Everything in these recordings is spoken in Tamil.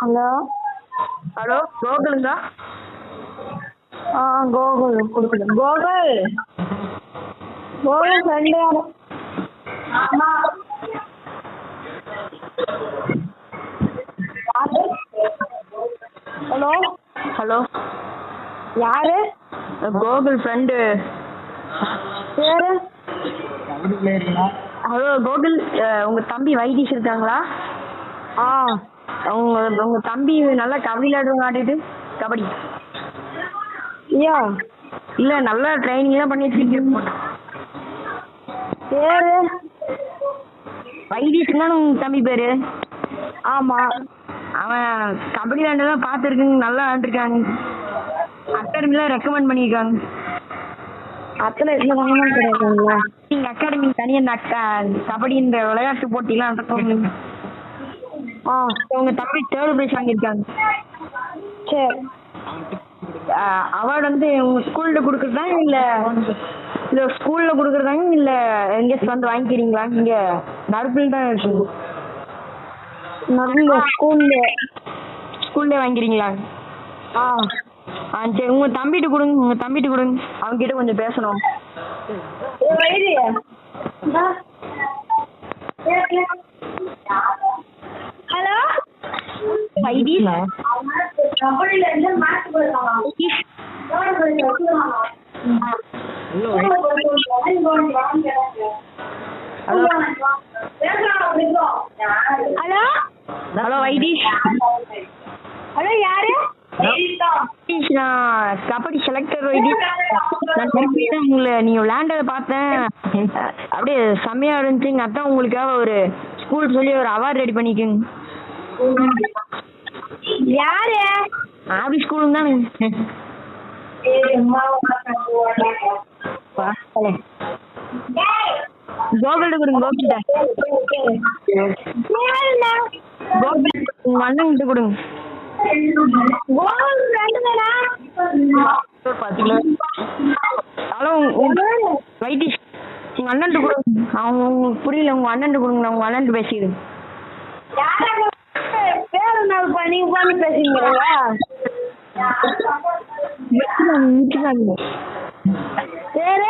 Hello hello கோகுலுங்களா? கோகுல் கொடுக்குது. கோகுல் கோகுல் ஃப்ரெண்டு யாரு? ஹலோ ஹலோ யாரு? கோகுல் ஃப்ரெண்டு. பேரு? ஹலோ கோகுல், உங்க தம்பி வைத்தீஷ் இருக்காங்களா? ஆ உங்க தம்பி நல்லா கபடி விளையாடுவாங்க. கபடி ஐயா இல்ல, நல்லா ட்ரைனிங் தான் பண்ணிட்டு இருக்கீங்க. பேரு? வைத்தீஷ் தான் உங்க தம்பி பேரு. ஆமா. அவன் கபடி விளையாண்டதான் பார்த்துருக்குங்க, நல்லா விளையாண்டுருக்காங்க. அகாடமிலாம் ரெக்கமெண்ட் பண்ணியிருக்காங்க. அத்தனை இதுல வாங்கணும் கிடையாதுங்களா? எங்க அகாடமி தனியாக இந்த கபடி இந்த விளையாட்டு போட்டிலாம் நடக்கும். உங்க தம்பி தேர்ட் பிரைஸ் வாங்கியிருக்காங்க. சரி. அவார்டு வந்து உங்க ஸ்கூல்ல கொடுக்குறதாங்க இல்லை இல்லை ஸ்கூல்ல கொடுக்குறதாங்க இல்லை எங்கேயாச்சும் வந்து வாங்கிக்கிறீங்களா? இங்கே நடுப்பில் தான் இருக்கு. நல்ல ஸ்கூல்லே வாங்கிக்கிறீங்களா? சரி, உங்க தம்பிட்டு கொடுங்க. அவங்க கிட்ட கொஞ்சம் பேசணும். Hello Vaitheesh. Hello hello Vaitheesh. Hello யாரு? நான் கபடி செலக்டர் வைத்தீஷ். நான் திருப்பிதான் உங்களை நீங்கள் விளையாண்டதை பார்த்தேன், அப்படியே செம்மையா இருந்துச்சுங்க. அதான் உங்களுக்காக ஒரு ஸ்கூல் சொல்லி ஒரு அவார்டு ரெடி பண்ணிக்கோங்க. யாரு? ஆபி ஸ்கூல் தானே. கோகுல்கிட்ட கொடுங்க. கோகுல் உங்க அண்ணன் கிட்ட கொடுங்க. ஹலோ வைத்தீஷ், உங்க அண்ணன் கொடுங்க. அவங்க உங்களுக்கு புரியல, உங்க அண்ணன் கொடுங்க. நான் உங்க அண்ணன் பேசிடுங்க. நீங்க பண்ணி பேசுறீங்களா? பேரு?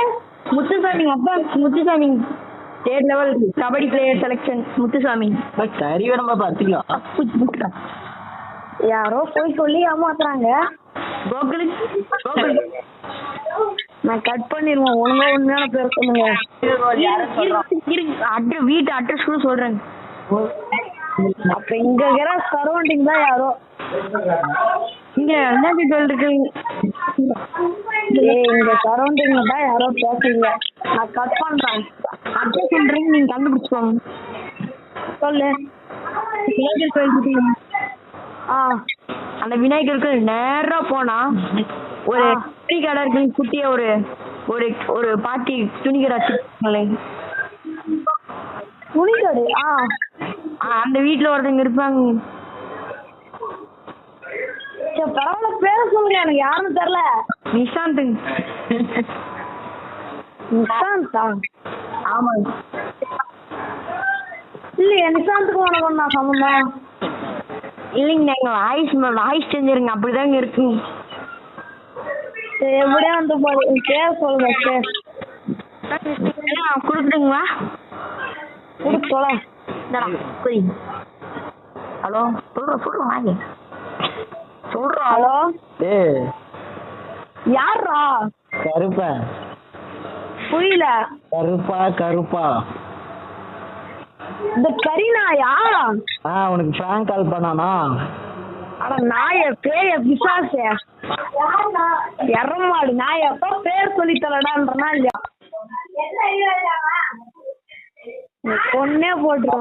முத்துசாமி. அப்பா Muthusamy, state level kabaddi player selection Muthusamy. கறி வேணுமா பார்த்துக்கலாம். யாரோ போய் சொல்லி ஏமாத்துறாங்க. கோகுல் நான் கட் பண்ணிடுவேன். ஒழுங்கா உண்மையான பேர் சொல்லுங்க. வீட்டு அட்ரஸ் கூட சொல்றேங்க. அப்ப இங்க இருக்கிற சரௌண்டிங் தான் யாரோ இங்க என்ன இருக்கு? இங்க சரௌண்டிங்ல தான் யாரோ பேசுறீங்க. நான் கட் பண்றேன். அட்ரஸ் சொல்றீங்க, நீங்க கண்டுபிடிச்சுக்கோங்க. சொல்லு. விநாயகர் கோயில். அந்த விநாயகருக்கு நேரா போனா ஒரு துணி கடை இருக்கு. குட்டியா ஒரு ஒரு ஒரு பாட்டி துணிக்கடை வச்சிருக்காங்களே. துணிக்கடை? அந்த வீட்டுல ஒருத்தங்க இருப்பாங்க. பரவாயில்ல, பேர சொல்லுங்க. எனக்கு யாருன்னு தெரியல. நிஷாந்த். நிஷாந்தா? ஆமாங்க. இல்லையா, நிஷாந்துக்கும் உனக்கு நான் சம்பந்தம் இல்லைங்க, எங்க வாய்ஸ் செஞ்சிருங்க, அப்படிதாங்க இருக்குங்க. எப்படியா வந்து பேர் சொல்லுங்க. கொடுத்துட்டுங்களா? சொல்ல. ஹலோ சொல்றோம் வாங்க சொல்றோம். ஹலோ ஏய் யாரா? கருப்பா. புரியல. கருப்பா. இந்த கரிநாயா? உனக்கு ஃப்ராங்க் கால் பண்ணானா? அட நாய பேய பிசாச எறமாடு நாய எப்ப பேர் சொல்லி தரடான்றனா இல்லையா? பொண்ணே போட்டுருவான்.